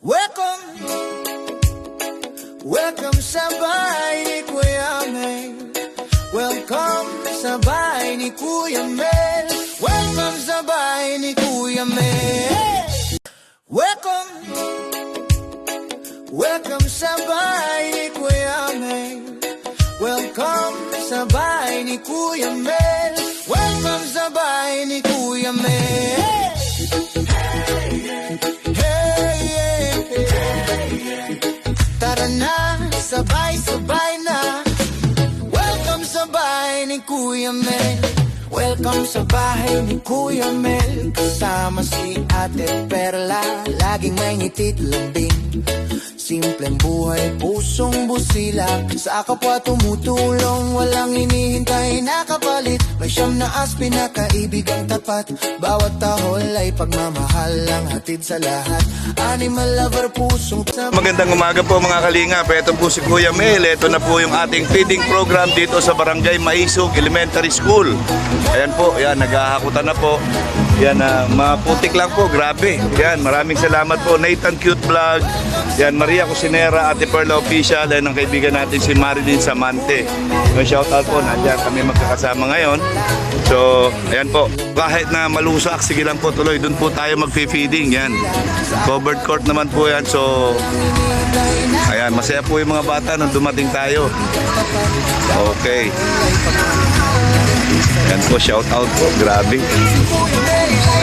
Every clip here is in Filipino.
Welcome, welcome sa bahay ni Kuya Mel. Welcome sa bahay ni Kuya Mel. Welcome sa bahay ni Kuya Mel. Welcome, welcome sa bahay ni Kuya Mel. Welcome sa bahay ni Kuya Mel. Welcome sa bahay ni Kuya Mel. Tara na, sabay-sabay na. Welcome sa bahay ni Kuya Mel. Welcome sa bahay ni Kuya Mel. Kasama si Ate Perla, laging may ngitit lambing. Simpleng buhay, pusong busilak. Sa kapwa tumutulong, walang hinihintay na kapalit. May siyam na pinakaibigang tapat. Bawat tahol ay pagmamahal lang hatid sa lahat. Animal lover, pusong Magandang umaga po mga kalingap. Ito po si Kuya Mel. Ito na po yung ating feeding program dito sa Barangay Maisog Elementary School. Ayan po, yan, naghahakutan na po. Yan, maputik lang po, grabe. Yan, maraming salamat po. Nathan Cute Vlog. Yan, Maria Cusinera, Ate Perla Official, and ang kaibigan natin si Marilyn Samante. Yung shoutout po, nandiyan kami magkakasama ngayon. So, ayan po. Kahit na malusak, sige lang po tuloy. Doon po tayo mag-feeding. Yan. Covered court naman po yan. So, ayan, masaya po yung mga bata nung dumating tayo. Okay. Yan po, shoutout po. Grabe.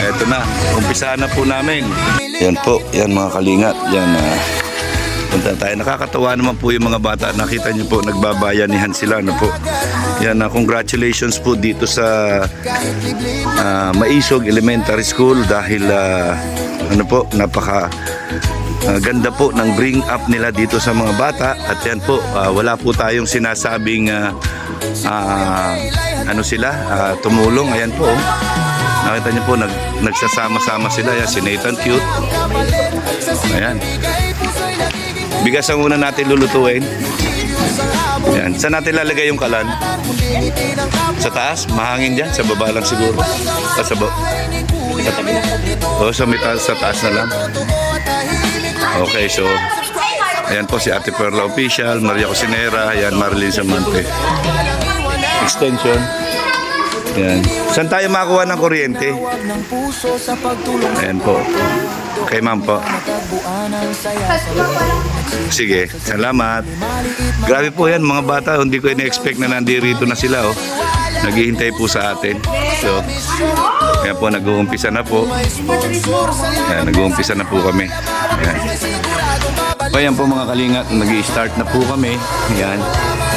Eto na, umpisahan na po namin. Yan po, yan mga kalingat. Yan, punta tayo. Nakakatawa naman po yung mga bata. Nakita niyo po, nagbabayanihan sila. Ano po. Yan, congratulations po dito sa Maisog Elementary School dahil ano po, napaka ganda po ng bring up nila dito sa mga bata. At yan po, wala po tayong sinasabing ano sila, tumulong. Ayan po, nakita niyo po, nagsasama-sama sila. Yan, si Nathan Cute. Ayan. Bigas ang una natin lulutuin. Ayan. Saan natin lalagay yung kalan? Sa taas? Mahangin dyan? Sa baba lang siguro? Sa taas na lang. Okay, so ayan po si Ate Perla Official, Maria Cusinera, ayan, Marilyn Samante. Extension. Ayan. Saan tayo makakuha ng kuryente? Ayan po. Okay, ma'am po. Sige, salamat. Grabe po yan mga bata. Hindi ko ina-expect na nandirito na sila. Oh. Naghihintay po sa atin. So, ayan po, nag-uumpisa na po. Ayan, nag-uumpisa na po kami. Ayan. Ayan po mga kalingap, nag-i-start na po kami. Ayan.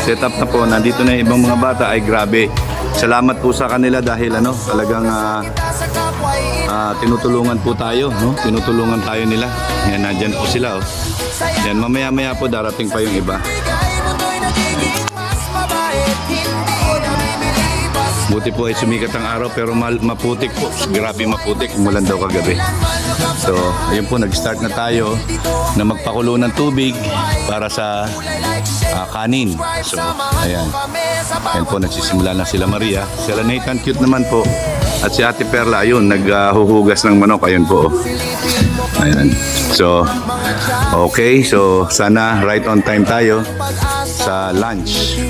Set up na po. Nandito na yung ibang mga bata. Ay grabe. Salamat po sa kanila dahil talagang tinutulungan po tayo, no? Tinutulungan tayo nila. Yan, nandyan po sila, oh. Yan, mamaya-maya po darating pa yung iba. Buti po ay sumikat ang araw pero maputik po. Grabe maputik. Umulan daw kagabi. So, ayun po, nag-start na tayo na magpakulo ng tubig para sa kanin. So, ayan. Ayan po, nagsisimula na sila Maria. Sila Nathan Cute naman po. At si Ate Perla, ayun, naghuhugas ng manok. Ayun po. Ayan. So, okay. So, sana right on time tayo sa lunch.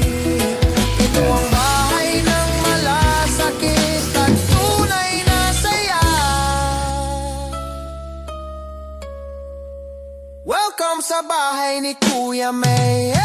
Welcome sa bahay ni Kuya Mel.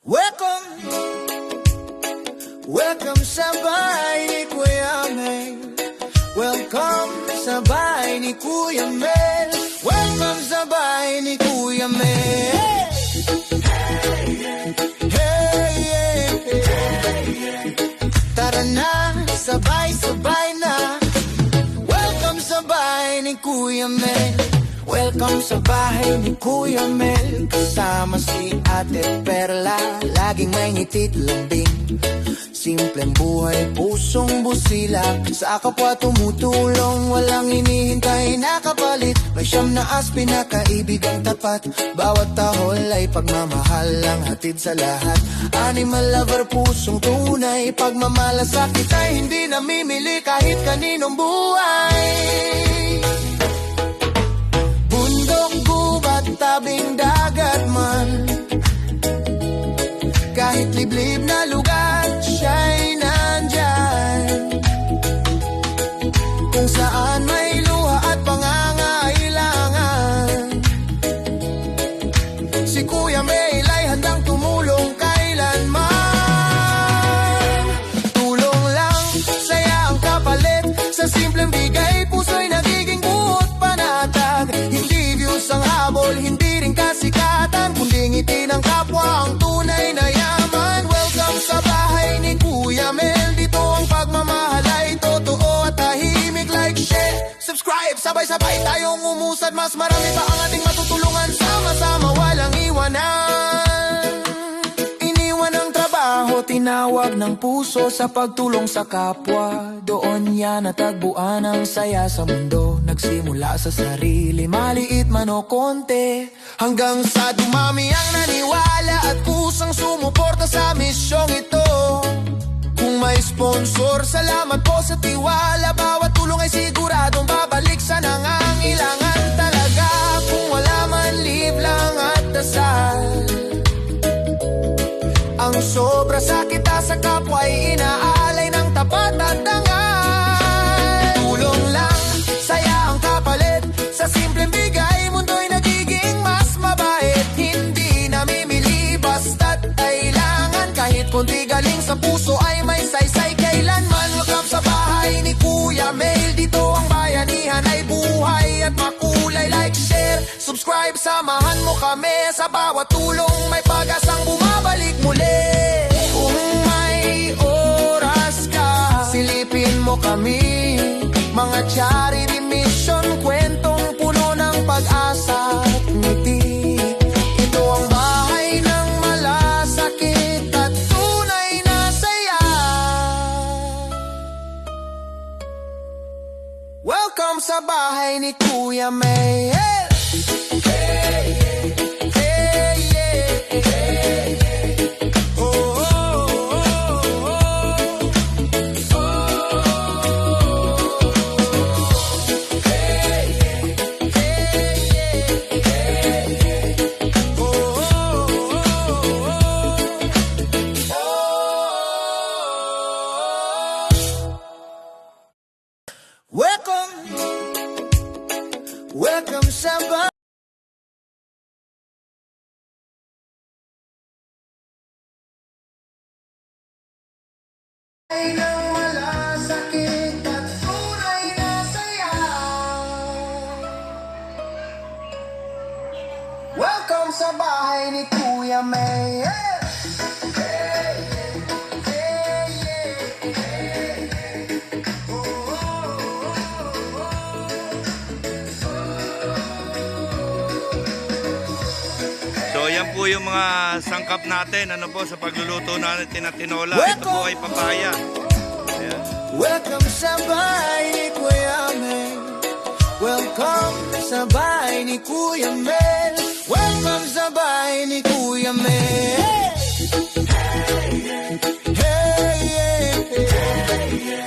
Welcome, welcome sa bahay ni Kuya Mel. Welcome sa bahay ni Kuya Mel. Welcome sa bahay ni Kuya Mel. Tara na, sabay-sabay na. Welcome sa bahay ni Kuya Mel. Welcome sa bahay ni Kuya Mel. Kasama si Ate Perla, lagi laging may ngitit lambing. Simpleng buhay, pusong busilak, sa kapwa tumutulong, walang hinihintay na kapalit. May siyam na aspi na kaibigang tapat, bawat tahol ay pagmamahal ang hatid sa lahat. Animal lover, pusong tunay, pagmamalasakit ay hindi namimili kahit kaninong buhay. Bundok, gubat, tabing dagat man, kahit liblib na lugar, siya'y nandyan. Kung saan may luha at pangangailangan, si Kuya Mel ay handang tumulong kailanman. Tulong lang, saya ang kapalit, sa simpleng bigay, puso'y nagiging buot panatag. Hindi views ang habol, hindi rin kasikatan, kundi ngiti ng kapwa ang tunay na yaman. Welcome sa bahay ni Kuya Mel, dito ang pagmamahal ay totoo at tahimik. Like, share, subscribe, sabay-sabay tayong umusad. Mas marami pa ang ating matutulungan, sama-sama walang iwanan. Iniwan ang trabaho, tinawag ng puso sa pagtulong sa kapwa. Doon yan natagpuan ang saya sa mundo. Nagsimula sa sarili, maliit man o konti, hanggang sa dumami ang naniwala at kusang sumuporta sa misyong ito. Kung may sponsor, salamat po sa tiwala. Bawat tulong ay siguradong babalik sa nangangailangan talaga. Kung wala man, live lang at dasal. Ang sobra sa kita sa kapwa ay inaalay ng tapat at dangal. Tulong lang, saya ang kapalit, sa simpleng bigay, mundo'y nagiging mas mabait. Hindi namimili basta't kailangan, kahit kunti galing sa puso ay may saysay kailanman. Welcome sa bahay ni Kuya Mel, dito ang bayanihan ay buhay at makulay. Like, share, subscribe, samahan mo kami, sa bawat tulong may pag-asang bumabalik muli. Kung may oras ka, silipin mo kami, mga charity mission, kwentong puno ng pag-asa at ngiti. Ito ang bahay ng malasakit at tunay na saya. Welcome sa bahay ni Kuya Mel. Welcome sa bahay. Ay ng malasakit at tunay na saya. Welcome sa bahay ni Kuya Mel. So yan po yung mga sangkap natin, ano po, sa pagluluto natin na tinola. Ito po ay papaya. Ayan. Welcome sa bahay ni Kuya Mel. Welcome sa bahay ni Kuya Mel. Welcome sa bahay ni Kuya Mel. Hey, yeah, yeah.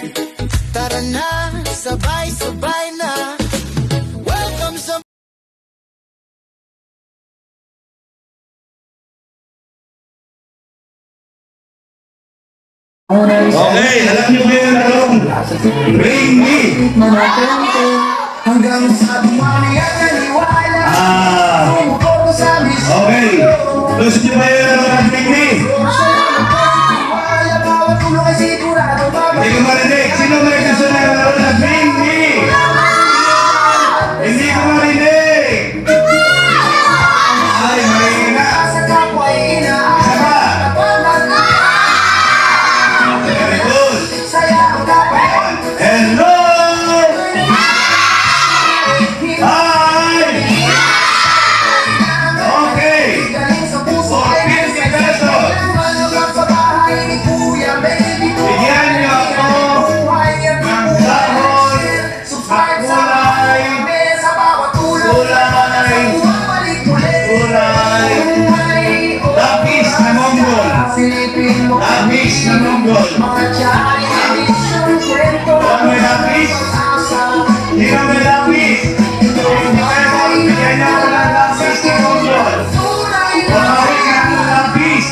Tara na, sabay-sabay na. Welcome sa Okay, alam niyo ba yung larong Bring Me? hanggang sa dumami ang naniwala. Sumuporta sa misyon. Okay, gusto niyo ba yung larong Bring Me? Wala bawat tulong ay sigurado Hindi babalik. ko marinig. Sino may gusto na yung larong Bring Me? Hindi ko marinig. Ay, mahina. Sa kapwa ay inaalay. Very good. Saya ang kapwa. Hello! Hi! Okay! Galing sa puso ay 50 pesos lapis na munggol. Walang may lapis. Sino may lapis? Bigyan niya ako ng lapis na munggol. Wala ka ng lapis.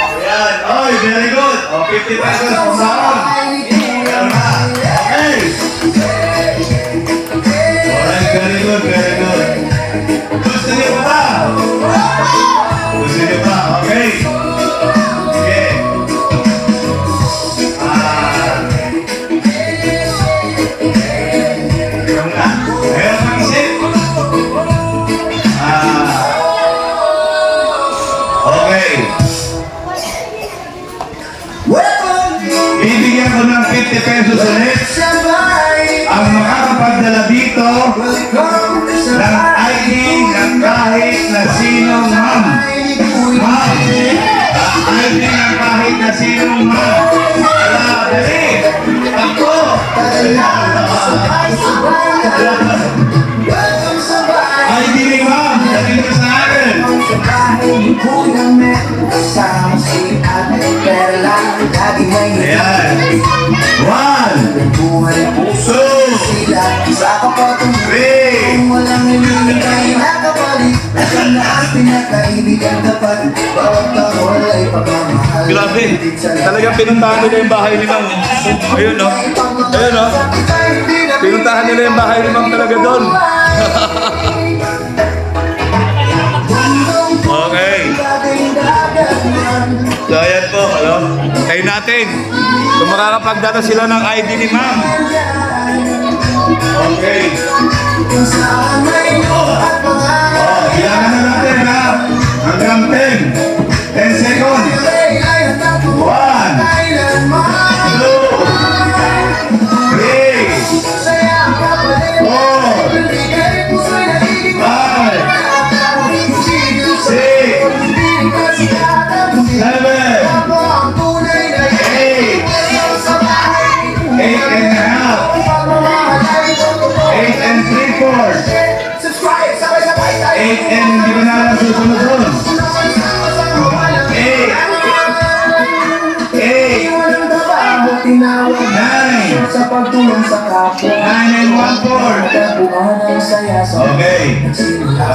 Ayan. Oy, very good. O, 50 pesos kung saan. Ayan na. Okay. Alright, very good, very good. Gusto niyo ba? Gusto niyo ba? Okay. Sige. Meron na. Meron kang isip. Okay. Bibigyan ko ng 50 pesos ulit ang makakapagdala dito ng ID ng kahit na sinong ma'am. Ma'am, ID ng kahit na sinong ma'am. Dali! Ako! ID ni ma'am, dali mo sa akin. Ayan. 1, 2, 3. Walang nililingay na kapalit Ang lahat pinakaibigan dapat Bawat tahol ay pagmamahal Grabe, talagang pinuntahan nila yung bahay ni Ma'am. Ayun no? Ayun no? Pinuntahan nila yung bahay ni Ma'am talaga doon. Okay. So ayan po, ano? Kayo natin. Kung makakapagdala sila ng ID ni Ma'am. Okay. Ilangan na natin ha. Hanggang 10. 10 seconds. 1, 2, 3, 4, 5, 6, 7, 8, 9, 10. Eight and a half. 8 and 3/4. 8 and hindi ko na alam susunod doon. 9 sa pagtulong sa kapwa 9 and 1/4. Kabuhan ang saya sa Okay.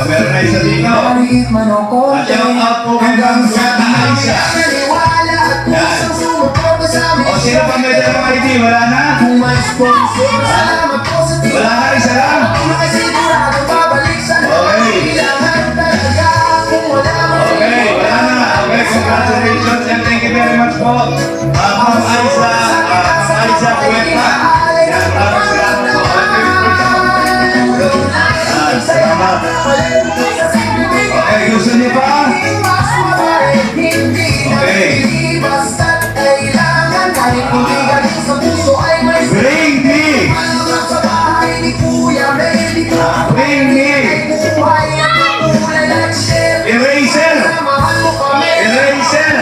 Meron na isa dito. maliit man o konti At yung up po hanggang sa Aisha. Naniwala at pusang sumuporta sa amin O sino pa may dalawang ID? Wala na? Kung may sponsor, salamat po sa team Wala na, isa lang. Makasigurado babalik sa Okay. kailangan talaga kung wala mo Okay, wala na. Okay, congratulations and thank you very much po. Ma'am Aiza, Cueta. Yan, maraming salamat po. Salamat. Okay, gusto niyo pa? Okay. Bring me! Bring me! Eraser! Eraser!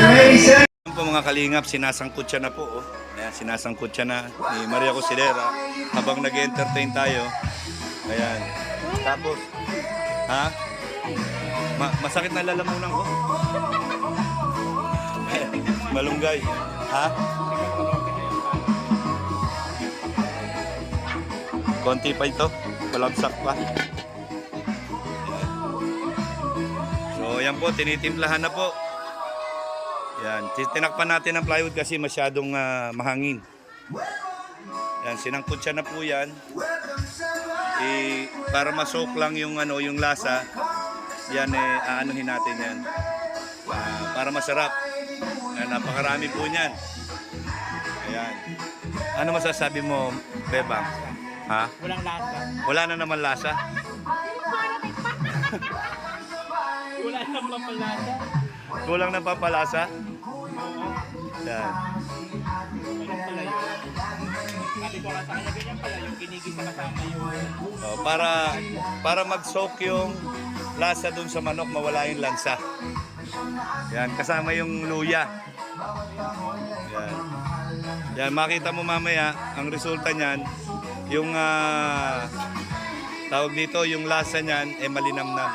Eraser! Po mga kalingap, sinasangkot siya na po. Oh. Ayan, sinasangkot siya na ni Maria Cosilera habang nag-entertain tayo. Ayan. Tapos, ha? Masakit na lalamunan ko. Malunggay. Ha? Konti pa ito. Balagsak pa. So, yan po. Tinitimplahan na po. Yan. Tinakpan natin ang plywood kasi masyadong mahangin. Yan. Sinangkot siya na po yan. Para masok lang yung, yung lasa. Yan aanuhin natin yan. Para masarap. Yan, napakarami po niyan. Ayan. Ano masasabi mo, Bebang? Ha? Walang lasa. Wala na naman lasa? Wala nang pampalasa. Kulang na papalasa? Yan. Walang pala yun. Sabi ko nga sa kanya, ganyan pala yung kinigis na kasama yung... Oh, para mag-soak yung lasa dun sa manok, mawala yung lansa. Yan, kasama yung luya. Yan. Yan, makita mo mamaya, ang resulta niyan, yung tawag dito, yung lasa niyan, malinamnam.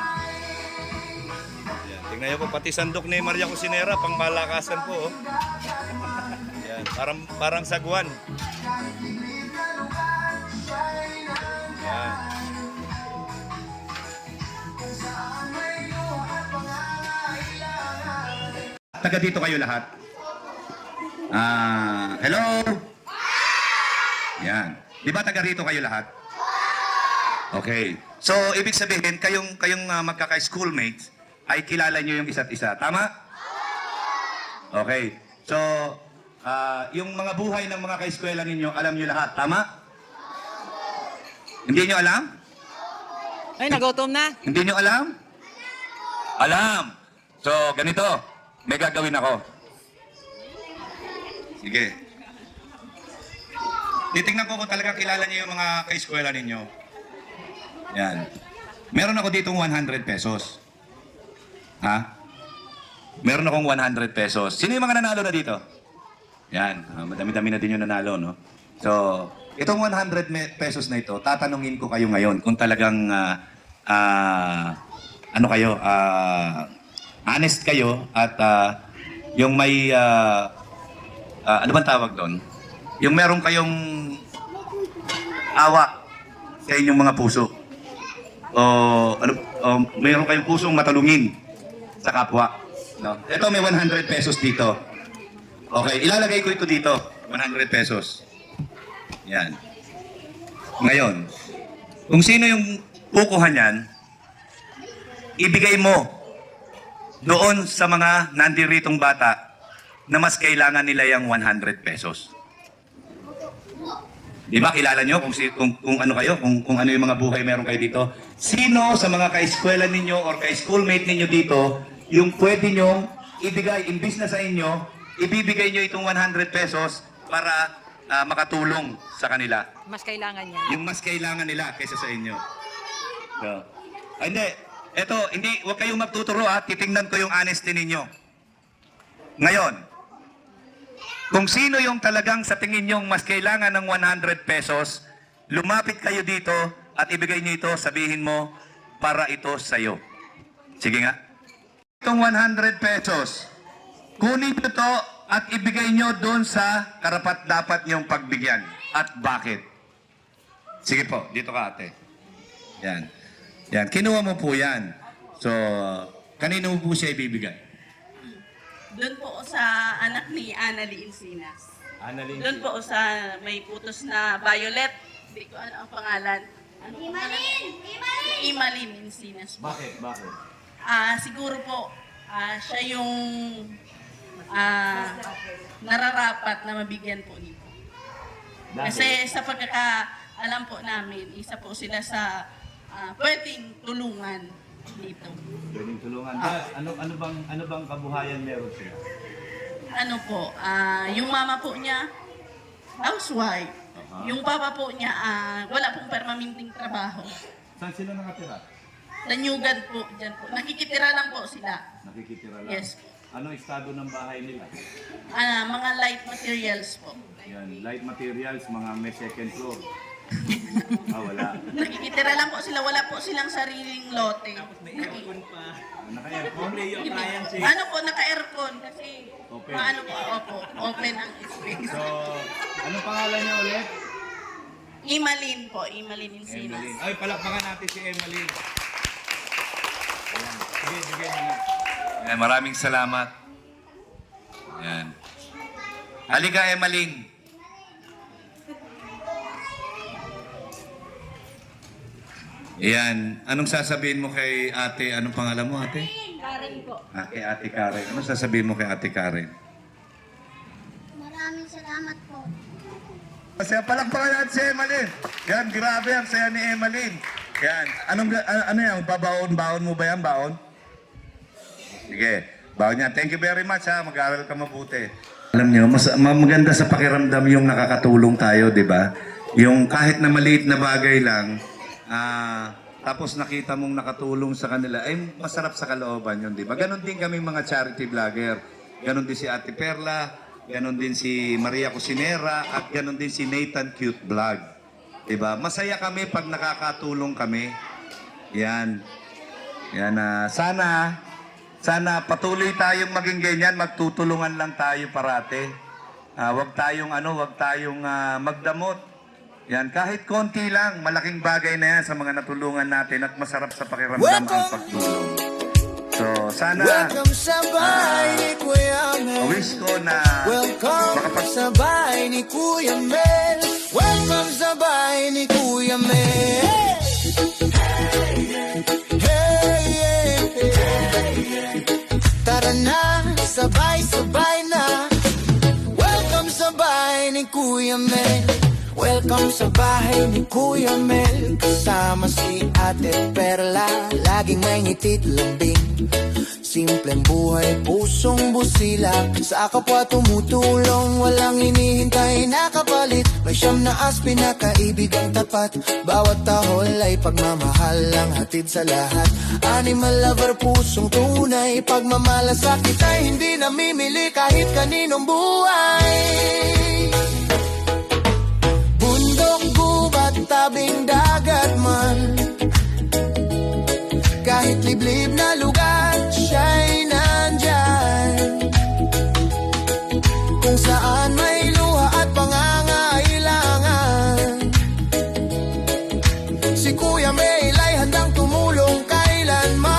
Tingnan niyo po, pati sandok ni Maria Cusinera, pang malakasan po. Oh. Yan, parang sagwan. Yan. Taga dito kayo lahat? Hello? Yan. Di ba taga rito kayo lahat? Okay. So, ibig sabihin, kayong magkaka-schoolmates, ay kilala nyo yung isa't isa. Tama? Okay. So, yung mga buhay ng mga kaeskwela ninyo, alam nyo lahat. Tama? Hindi nyo alam? Ay, nagutom na. Hindi nyo alam? Alam. So, ganito. May gagawin ako. Sige. Titingnan ko kung talaga kilala niyo yung mga kaeskwela ninyo. Yan. Meron ako ditong 100 pesos. Ha? Meron akong 100 pesos. Sino yung mga nanalo na dito? Yan. Madami-dami na din yung nanalo, no? So, itong 100 pesos na ito, tatanungin ko kayo ngayon kung talagang ano kayo, honest kayo at yung may ano bang tawag doon? Yung meron kayong awa sa inyong mga puso. O meron kayong pusong matulungin sa kapwa. No? Ito may 100 pesos dito. Okay, ilalagay ko ito dito. 100 pesos. Yan. Ngayon, kung sino yung kukuha niyan, ibigay mo doon sa mga nandiritong bata na mas kailangan nila yung 100 pesos. Di ba kilala nyo kung ano kayo, kung ano yung mga buhay meron kayo dito? Sino sa mga ka-eskwela ninyo or ka-schoolmate ninyo dito yung pwede nyo ibigay, imbis na sa inyo, ibibigay nyo itong 100 pesos para makatulong sa kanila? Mas kailangan niya. Yung mas kailangan nila kaysa sa inyo. So, hindi. Eto, huwag kayong magtuturo ha. Titingnan ko yung honesty ninyo. Ngayon, kung sino yung talagang sa tingin nyong mas kailangan ng 100 pesos, lumapit kayo dito at ibigay nyo ito, sabihin mo, para ito sa'yo. Sige nga. Itong 100 pesos, kunin nyo to at ibigay nyo doon sa karapat-dapat nyong pagbigyan. At bakit? Sige po, dito ka ate. Yan. Yan, kinuha mo po yan. So, kanino mo po siya ibibigay? Doon po sa anak ni Annalie Encinas. Doon po sa may putos na violet. Hindi ko ano ang pangalan. Ano Imalin Encinas po. Bakit? Bakit? Siguro po, siya yung nararapat na mabigyan po nito. Kasi sa pagkakaalam po namin, isa po sila sa pwedeng tulungan dito. Pwedeng tulungan. Ano bang kabuhayan meron sila? Ano po, yung mama po niya, housewife. Yung papa po niya, wala pong permanenteng trabaho. Saan sila nakatira? Tanyugan po, dyan po. Nakikitira lang po sila. Nakikitira lang? Yes. Ano estado ng bahay nila? Mga light materials po. Yan, light materials, mga may second floor. Wala. Nakikitira lang po sila, wala po silang sariling lote. Naka-aircon? Ano po, naka-aircon kasi Open. ano po, opo, open ang space. So, anong pangalan niya ulit? Imalin po, Imalin Encinas. Emeline. Ay, palakpakan natin si Emeline. Ayan. Sige, bigay mo na. Ayan, maraming salamat. Ayan. Halika, Emeline. Ayan. Anong sasabihin mo kay ate? Anong pangalan mo, ate? Karen po. Kay ate Karen. Anong sasabihin mo kay ate Karen? Maraming salamat po. Kasi palakpakan natin si Emeline. Yan, grabe ang saya ni Emeline. Yan. Ano yan? Babaon mo ba yan? Baon? Sige. Baon niya. Thank you very much ha. Mag-aaral ka mabuti. Alam niyo, maganda sa pakiramdam yung nakakatulong tayo, di ba? Yung kahit na maliit na bagay lang, tapos nakita mong nakatulong sa kanila, ay masarap sa kalooban yun, di ba? Ganon din kami mga charity vlogger. Ganon din si Ate Perla, ganon din si Maria Cusinera, at ganon din si Nathan Cute Vlog. Di ba? Masaya kami pag nakakatulong kami. Yan. Yan, sana sana patuloy tayong maging ganyan, magtutulungan lang tayo parate. Wag tayong magdamot. Yan, kahit konti lang, malaking bagay na yan sa mga natulungan natin at masarap sa pakiramdam ang pagtulong. So, sana Welcome sa bahay ni Kuya Mel. wish ko na Welcome sa bahay ni Kuya Mel. Welcome sa bahay ni Kuya Mel. Hey, yeah, hey. Tara na, sabay-sabay na. Welcome sa bahay ni Kuya Mel. Welcome sa bahay ni Kuya Mel. Kasama si Ate Perla, laging may ngitit lambing. Simpleng buhay, pusong busila. Sa kapwa tumutulong, walang hinihintay na kapalit. May siyam na pinakaibig ang tapat. Bawat tahol ay pagmamahal ang hatid sa lahat. Animal lover, pusong tunay. Pagmamalasakit ay hindi namimili kahit kaninong buhay. Bundok, gubat, tabing dagat man, kahit liblib na lugar, siya'y nandyan. Kung saan may luha at pangangailangan, si Kuya Mel ay handang tumulong kailanman.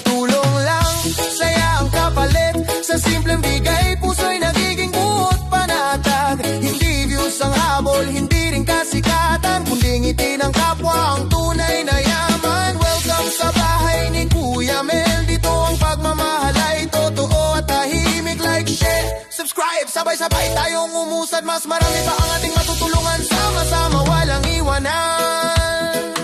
Tulong lang, saya ang kapalit. Sa simpleng bigay, puso'y nagiging buot panatag. Hindi views ang habol, hindi rin kasikatan, kundi ngiti ng kapwa ang tunay na yaman. Welcome sa bahay ni Kuya Mel. Dito ang pagmamahal ay totoo at tahimik. Like, share, subscribe, sabay-sabay tayong umusad. Mas marami pa ang ating matutulungan. Sama-sama, walang iwanan.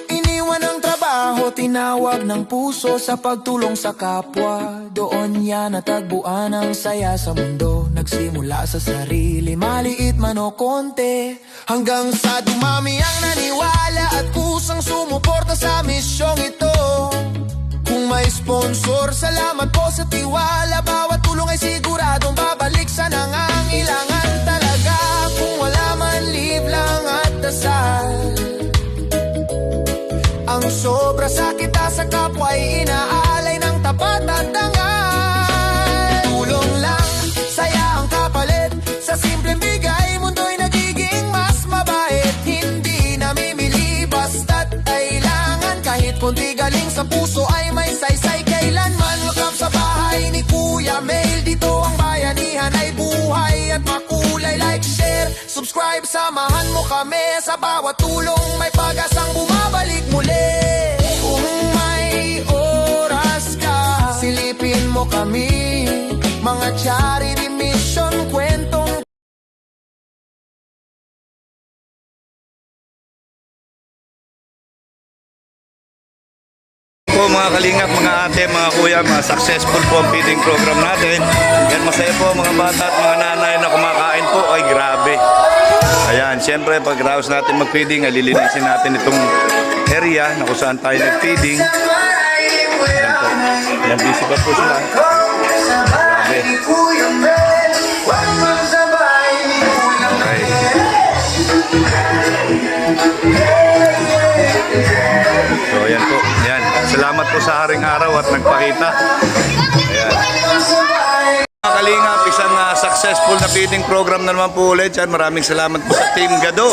Iniwan ang trabaho, tinawag ng puso sa pagtulong sa kapwa. Doon yan natagpuan ang saya sa mundo. Nagsimula sa sarili, maliit man o konti, hanggang sa dumami ang naniwala at kusang sumuporta sa misyong ito. Kung may sponsor, salamat po sa tiwala. Bawat tulong ay siguradong babalik sa nangangailangan talaga. Kung wala man, live lang at dasal. Ang sobra sa kita sa kapwa ay inaalay ng tapat at dangal. Tulong lang, saya ang kapalit. Sa simpleng bigay, mundo'y nagiging mas mabait. Hindi namimili basta't kailangan. Kahit kunti galing sa puso ay may saysay kailanman. Welcome sa bahay ni Kuya Mel. Dito ang bayanihan ay buhay at makulay. Like, share, subscribe, samahan mo kami. Sa bawat tulong may pag-asang bumabalik muli. Kung may oras ka, silipin mo kami. Mga charity mission, kwentong po mga kalingap, mga ate, mga kuya, mga successful po ang feeding program natin. Yan, masaya po mga bata at mga nanay na kumakain po. Ay, grabe. Ayan, siyempre pag raos natin mag-feeding, alilinisin natin itong area na kung saan tayo nag-feeding. Ayan po. Ayan, busy pa po sila. Grabe. Okay. So, ayan po. Ayan. Salamat po sa haring araw at nagpakita. Ayan. Mga kalingap, isang successful na feeding program na naman po ulit. Yan, maraming salamat po sa Team Gado.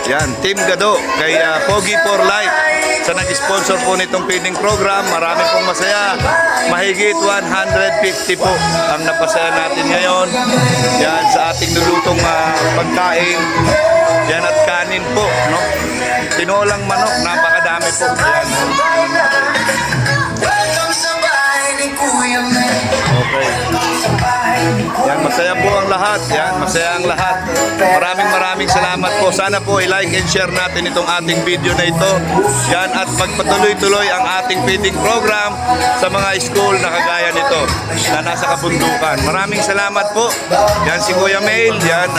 Yan, Team Gado. Kay Pogi for Life sa nag-sponsor po nitong feeding program. Marami pong masaya. Mahigit 150 po ang napasaya natin ngayon. Yan, sa ating nilutong pagkain. Yan at kanin po, no? Tinolang manok, napakadami po. Yan. Okay. Yan, masaya po ang lahat. Yan, masaya ang lahat. Maraming salamat po. Sana po i-like and share natin itong ating video na ito. Yan, at pagpatuloy-tuloy ang ating feeding program sa mga school na kagaya nito na nasa kabundukan. Maraming salamat po. Yan si Kuya Mel. Yan,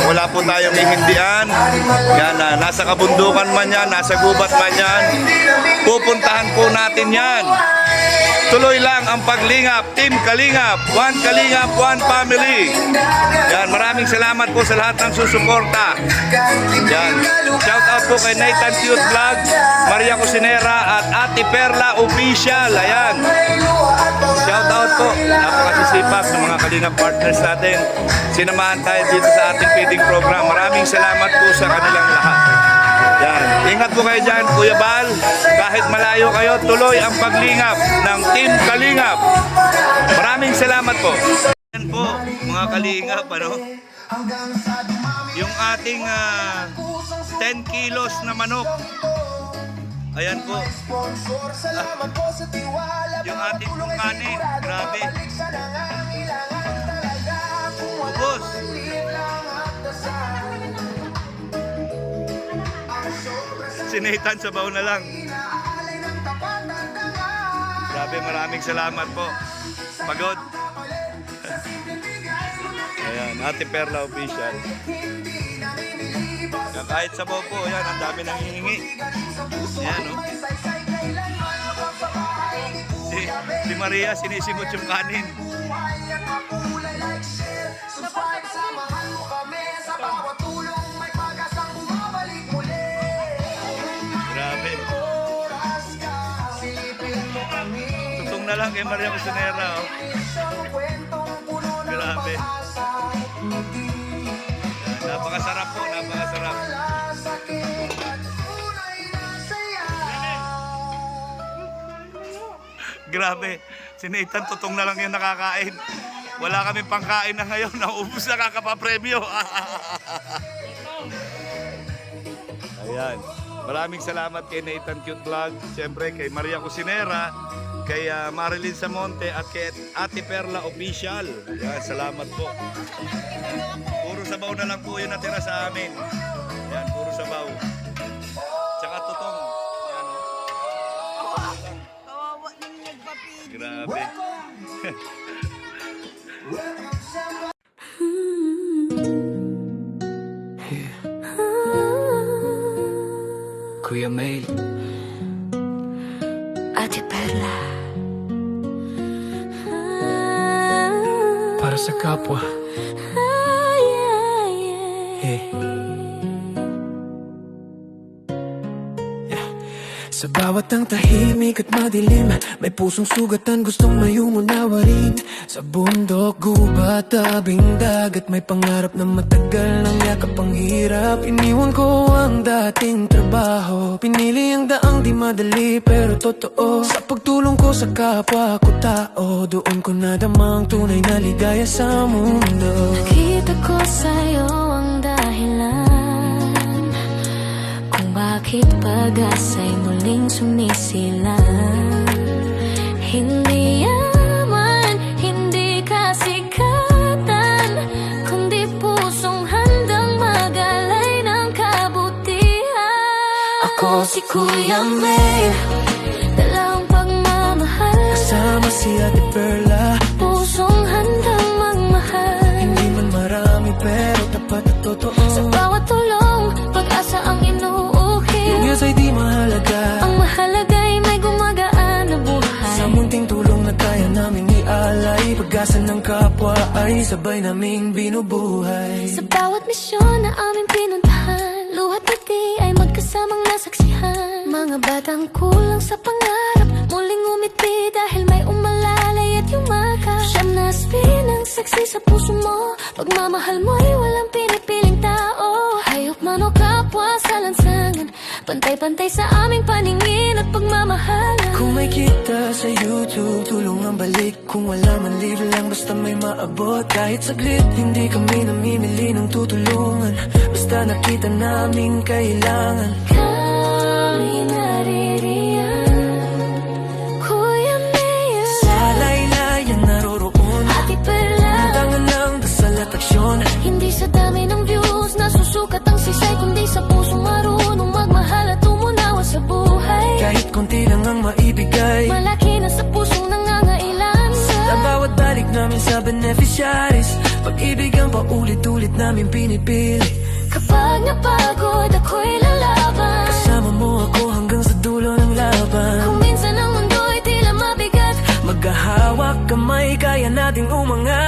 wala po tayong ihindian. Yan, nasa kabundukan man yan, nasa gubat man yan. Pupuntahan po natin yan. Tuloy lang ang paglingap. Team Kalingap. One Kalingap, one family. Yan, maraming salamat po sa lahat ng susuporta. Yan. Shout out po kay Nathan Cute Vlog, Maria Cusinera at Ate Perla Official. Ayan. Shout out po. Napakasisipag ng mga Kalingap partners natin. Sinamahan tayo dito sa ating feeding program. Maraming salamat po sa kanilang lahat. Yan. Ingat po kayo dyan, Kuya Bal. Kahit malayo kayo, tuloy ang paglingap ng Team Kalingap. Maraming salamat po. Yan po, mga Kalingap, ano? Yung ating 10 kilos na manok. Ayan po. Yung ating kanin. Grabe. Ubos. Sinitan sa baon na lang. Grabe, maraming salamat po. Pagod. Ayan, Ate Perla Official. Kahit sa baon po, yan, ang dami nang hihingi. Ayan, no? Si Maria, sinisimot yung kanin. Grabe. Tutong na lang kay Maria Cosinera, oh. Grabe. Napakasarap po, napakasarap. Grabe. Si Nathan, tutong na lang yung nakakain. Wala kami pangkain na ngayon. Naubos na kakapapremyo. Ayan. Maraming salamat kay Nathan Cute Vlog. Siyempre kay Maria Cosinera, kay Marilyn Samonte at kay Ate Perla Official. Ayan, salamat po. Puro sabaw na lang po yung natira sa amin. Ayan, puro sabaw. Tsaka tutong. Ayan, oh. Kawawa nang nagpapigil. Grabe. Kuya Mail, Ate Perla. para sa kapwa. Sa bawat ang tahimik at madilim, may pusong sugatan gustong mayumunawa rin. Sa bundok, gubat, tabing dagat, may pangarap na matagal ng yakap ang hirap. Iniwan ko ang dating trabaho, pinili ang daang di madali pero totoo. Sa pagtulong ko sa kapwa ko tao, doon ko nadama ang tunay na ligaya sa mundo. Nakita ko sa'yo ang dahilan kung bakit pag-asa'y muling sumisilang. Hindi yaman, hindi kasikatan, kundi pusong handang magalay ng kabutihan. Ako si Kuya May, dalang pagmamahal, Kasama si Ate Perla, pusong handang magmahal. hindi man marami pero tapat at totoo. Sa bawat tulong, pag-asa ang inuukit. Yes ay di mahalaga, Ang mahalaga'y may gumagaan na buhay. sa munting tulong na kaya naming ialay, pag-asa ng kapwa ay sabay naming binubuhay. Sa bawat misyon na aming pinuntahan, luhat ngiti ay magkasamang nasaksihan. Mga batang kulang sa pangarap, muling umiti dahil may umalalay at yumakap. Siyam na spinang saksi sa puso mo, pagmamahal mo'y walang pinipiling tao. Hayop man o kapwa sa lansangan, pantay-pantay sa aming paningin at pagmamahalan. Kung may kita sa YouTube, tulong ang balik. Kung wala man libre lang, basta may maabot. Kahit saglit, hindi kami namimili ng tutulungan, basta nakita namin kailangan. Kami naririyan, Kuya Mayor, Sa laylayan naroroon, Ate Perla. tangan ng dasal at aksyon. Hindi sa dami ng views nasusukat ang sisay, kundi sa pusong marunong magmahal at umunawa sa buhay. Kahit konti lang ang maibigay, Malaki na sa pusong nangangailan. sa bawat balik namin sa beneficiaries, pag-ibig ang paulit-ulit namin pinipili. Kapag napagod ako'y lalaban, Kasama mo ako hanggang sa dulo ng laban. kung minsan ang mundo'y tila mabigat, Maghahawak kamay, kaya nating umangat.